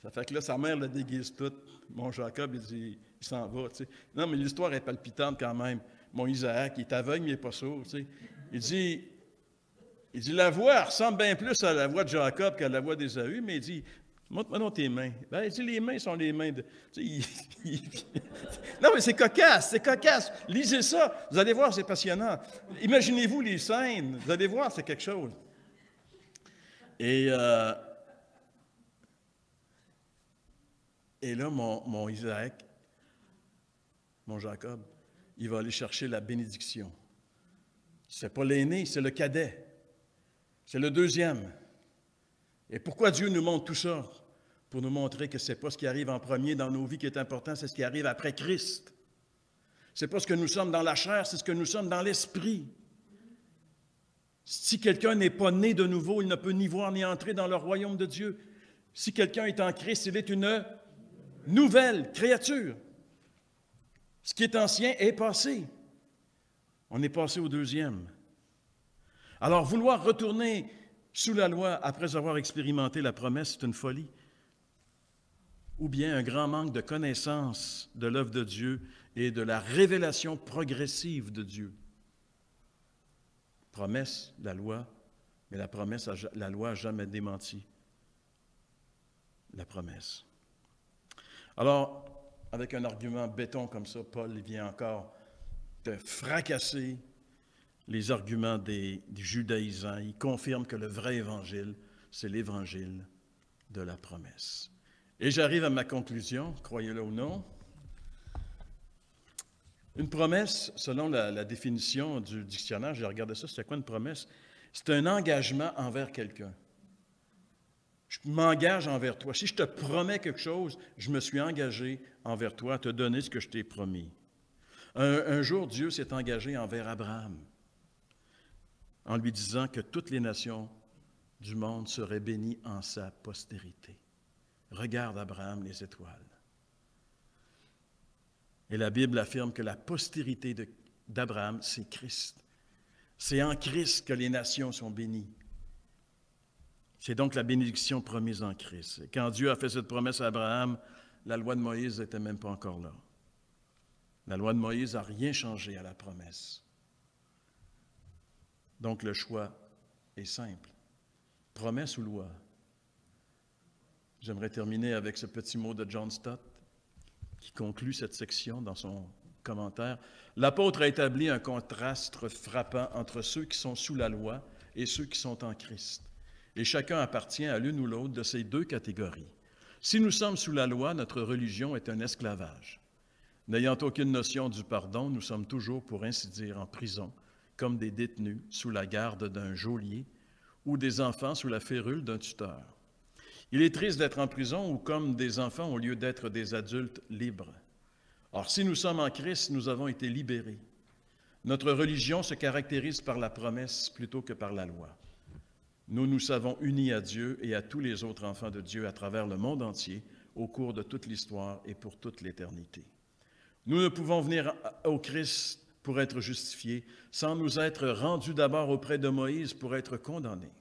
A: Ça fait que là, sa mère le déguise toute. Mon Jacob, il dit, il s'en va, tu sais. Non, mais l'histoire est palpitante quand même. Mon Isaac, il est aveugle, mais il n'est pas sourd, tu sais. Il dit, la voix elle ressemble bien plus à la voix de Jacob qu'à la voix d'Ésaü, mais il dit, montre-moi donc tes mains. Ben, il dit, les mains sont les mains de... Tu sais, non, mais c'est cocasse. Lisez ça, vous allez voir, c'est passionnant. Imaginez-vous les scènes, vous allez voir, c'est quelque chose. Et là, mon Isaac, mon Jacob, il va aller chercher la bénédiction. C'est pas l'aîné, c'est le cadet. C'est le deuxième. Et pourquoi Dieu nous montre tout ça? Pour nous montrer que ce n'est pas ce qui arrive en premier dans nos vies qui est important, c'est ce qui arrive après Christ. Ce n'est pas ce que nous sommes dans la chair, c'est ce que nous sommes dans l'esprit. Si quelqu'un n'est pas né de nouveau, il ne peut ni voir ni entrer dans le royaume de Dieu. Si quelqu'un est en Christ, il est une nouvelle créature. Ce qui est ancien est passé. On est passé au deuxième. Alors, vouloir retourner sous la loi après avoir expérimenté la promesse, c'est une folie. Ou bien un grand manque de connaissance de l'œuvre de Dieu et de la révélation progressive de Dieu. Promesse, la loi, mais la loi n'a jamais démenti la promesse. Alors, avec un argument béton comme ça, Paul vient encore de fracasser les arguments des judaïsants. Il confirme que le vrai évangile, c'est l'évangile de la promesse. Et j'arrive à ma conclusion, croyez-le ou non. Une promesse, selon la définition du dictionnaire, j'ai regardé ça, c'était quoi une promesse? C'est un engagement envers quelqu'un. Je m'engage envers toi. Si je te promets quelque chose, je me suis engagé envers toi à te donner ce que je t'ai promis. Un jour, Dieu s'est engagé envers Abraham en lui disant que toutes les nations du monde seraient bénies en sa postérité. Regarde, Abraham, les étoiles. Et la Bible affirme que la postérité d'Abraham, c'est Christ. C'est en Christ que les nations sont bénies. C'est donc la bénédiction promise en Christ. Et quand Dieu a fait cette promesse à Abraham, la loi de Moïse n'était même pas encore là. La loi de Moïse n'a rien changé à la promesse. Donc le choix est simple. Promesse ou loi? J'aimerais terminer avec ce petit mot de John Stott qui conclut cette section dans son commentaire. L'apôtre a établi un contraste frappant entre ceux qui sont sous la loi et ceux qui sont en Christ. Et chacun appartient à l'une ou l'autre de ces deux catégories. Si nous sommes sous la loi, notre religion est un esclavage. N'ayant aucune notion du pardon, nous sommes toujours, pour ainsi dire, en prison, comme des détenus sous la garde d'un geôlier ou des enfants sous la férule d'un tuteur. Il est triste d'être en prison ou comme des enfants au lieu d'être des adultes libres. Or, si nous sommes en Christ, nous avons été libérés. Notre religion se caractérise par la promesse plutôt que par la loi. Nous nous savons unis à Dieu et à tous les autres enfants de Dieu à travers le monde entier au cours de toute l'histoire et pour toute l'éternité. Nous ne pouvons venir au Christ pour être justifiés sans nous être rendus d'abord auprès de Moïse pour être condamnés.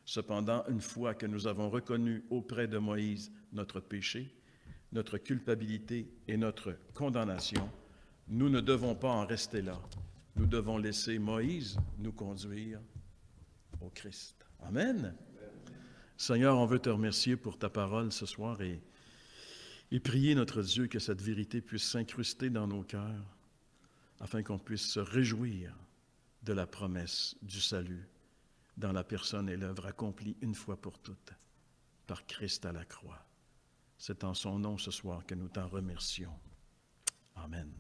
A: Cependant, une fois que nous avons reconnu auprès de Moïse notre péché, notre culpabilité et notre condamnation, nous ne devons pas en rester là. Nous devons laisser Moïse nous conduire au Christ. Amen. Seigneur, on veut te remercier pour ta parole ce soir et prier notre Dieu que cette vérité puisse s'incruster dans nos cœurs afin qu'on puisse se réjouir de la promesse du salut dans la personne et l'œuvre accomplie une fois pour toutes par Christ à la croix. C'est en son nom ce soir que nous t'en remercions. Amen.